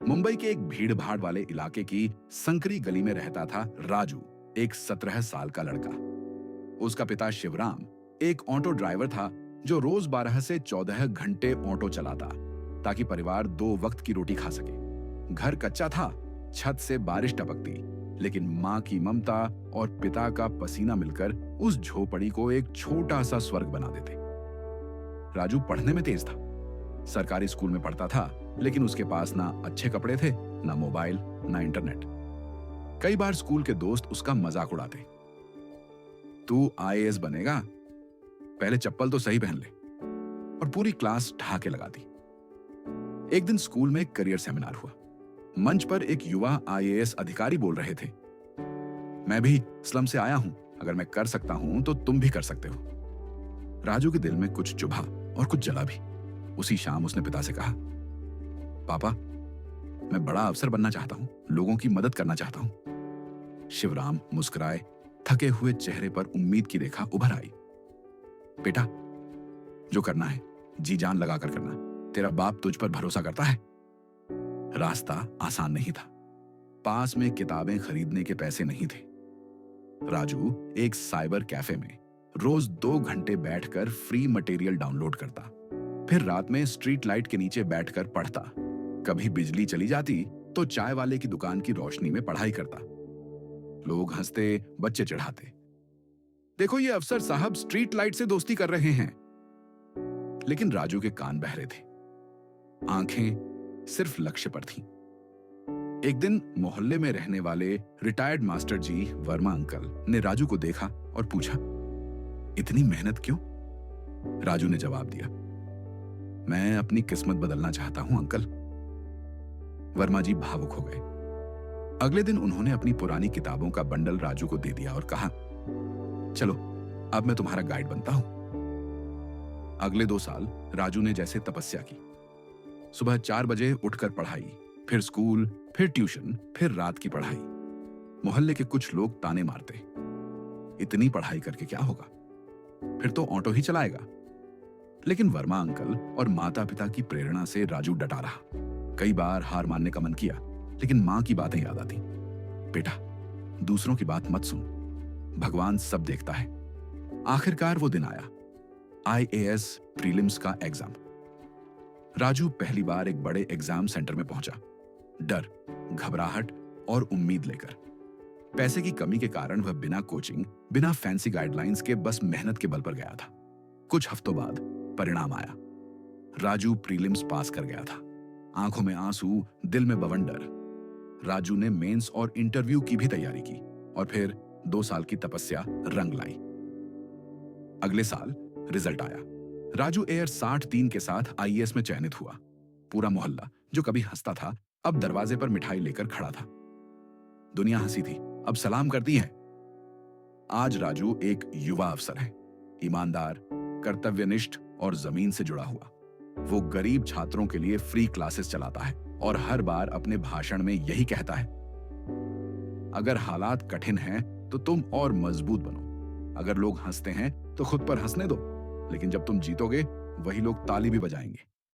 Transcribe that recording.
मुंबई के एक भीड़ भाड़ वाले इलाके की संकरी गली में रहता था राजू, एक 17 साल का लड़का। उसका पिता शिवराम एक ऑटो ड्राइवर था जो रोज 12 से 14 घंटे ऑटो चलाता ताकि परिवार 2 वक्त की रोटी खा सके। घर कच्चा था, छत से बारिश टपकती, लेकिन माँ की ममता और पिता का पसीना मिलकर उस झोपड़ी को एक छोटा सा स्वर्ग बना देते। राजू पढ़ने में तेज था, सरकारी स्कूल में पढ़ता था, लेकिन उसके पास ना अच्छे कपड़े थे, ना मोबाइल, ना इंटरनेट। कई बार स्कूल के दोस्त उसका मजाक उड़ाते, तू आईएएस बनेगा, पहले चप्पल तो सही पहन ले, और पूरी क्लास ठहाके लगा दी। एक दिन स्कूल में एक करियर सेमिनार हुआ। मंच पर एक युवा आईएएस अधिकारी बोल रहे थे, मैं भी स्लम से आया हूं, अगर मैं कर सकता हूं तो तुम भी कर सकते हो। राजू के दिल में कुछ चुभा और कुछ जला भी। उसी शाम उसने पिता से कहा, पापा, मैं बड़ा अफसर बनना चाहता हूं, लोगों की मदद करना चाहता हूं। शिवराम मुस्कुराए, थके हुए चेहरे पर उम्मीद की रेखा उभर आई। बेटा, जो करना है जी जान लगाकर करना, तेरा बाप तुझ पर भरोसा करता है। रास्ता आसान नहीं था, पास में किताबें खरीदने के पैसे नहीं थे। राजू एक साइबर कैफे में रोज 2 घंटे बैठकर फ्री मटेरियल डाउनलोड करता, फिर रात में स्ट्रीट लाइट के नीचे बैठकर पढ़ता। कभी बिजली चली जाती तो चाय वाले की दुकान की रोशनी में पढ़ाई करता। लोग हंसते, बच्चे चिढ़ाते, देखो ये अफसर साहब स्ट्रीट लाइट से दोस्ती कर रहे हैं। लेकिन राजू के कान बहरे थे, आंखें सिर्फ लक्ष्य पर थीं। एक दिन मोहल्ले में रहने वाले रिटायर्ड मास्टर जी वर्मा अंकल ने राजू को देखा और पूछा, इतनी मेहनत क्यों? राजू ने जवाब दिया, मैं अपनी किस्मत बदलना चाहता हूं अंकल। वर्मा जी भावुक हो गए। अगले दिन उन्होंने अपनी पुरानी किताबों का बंडल राजू को दे दिया और कहा, चलो अब मैं तुम्हारा गाइड बनता हूं। अगले 2 साल राजू ने जैसे तपस्या की। सुबह 4 बजे उठकर पढ़ाई, फिर स्कूल, फिर ट्यूशन, फिर रात की पढ़ाई। मोहल्ले के कुछ लोग ताने मारते, इतनी पढ़ाई करके क्या होगा, फिर तो ऑटो ही चलाएगा। लेकिन वर्मा अंकल और माता पिता की प्रेरणा से राजू डटा रहा। कई बार हार मानने का मन किया, लेकिन मां की बातें याद आती, बेटा दूसरों की बात मत सुन, भगवान सब देखता है। आखिरकार वो दिन आया, आईएएस प्रीलिम्स का एग्जाम। राजू पहली बार एक बड़े एग्जाम सेंटर में पहुंचा, डर, घबराहट और उम्मीद लेकर। पैसे की कमी के कारण वह बिना कोचिंग, बिना फैंसी गाइडलाइंस के बस मेहनत के बल पर गया था। कुछ हफ्तों बाद परिणाम आया। राजू प्रीलिम्स पास कर गया था। आंखों में आंसू, दिल में बवंडर। राजू ने मेंस और इंटरव्यू की भी तैयारी की और फिर 2 साल की तपस्या रंग लाई। अगले साल रिजल्ट आया। राजू एयर 63 के साथ आईएएस में चयनित हुआ। पूरा मोहल्ला जो कभी हंसता था अब दरवाजे पर मिठाई लेकर खड़ा था। दुनिया हंसी थी, अब सलाम करती है। आज राजू एक युवा अफसर है, ईमानदार, कर्तव्यनिष्ठ और जमीन से जुड़ा हुआ। वो गरीब छात्रों के लिए फ्री क्लासेस चलाता है और हर बार अपने भाषण में यही कहता है, अगर हालात कठिन हैं तो तुम और मजबूत बनो। अगर लोग हंसते हैं तो खुद पर हंसने दो, लेकिन जब तुम जीतोगे वही लोग ताली भी बजाएंगे।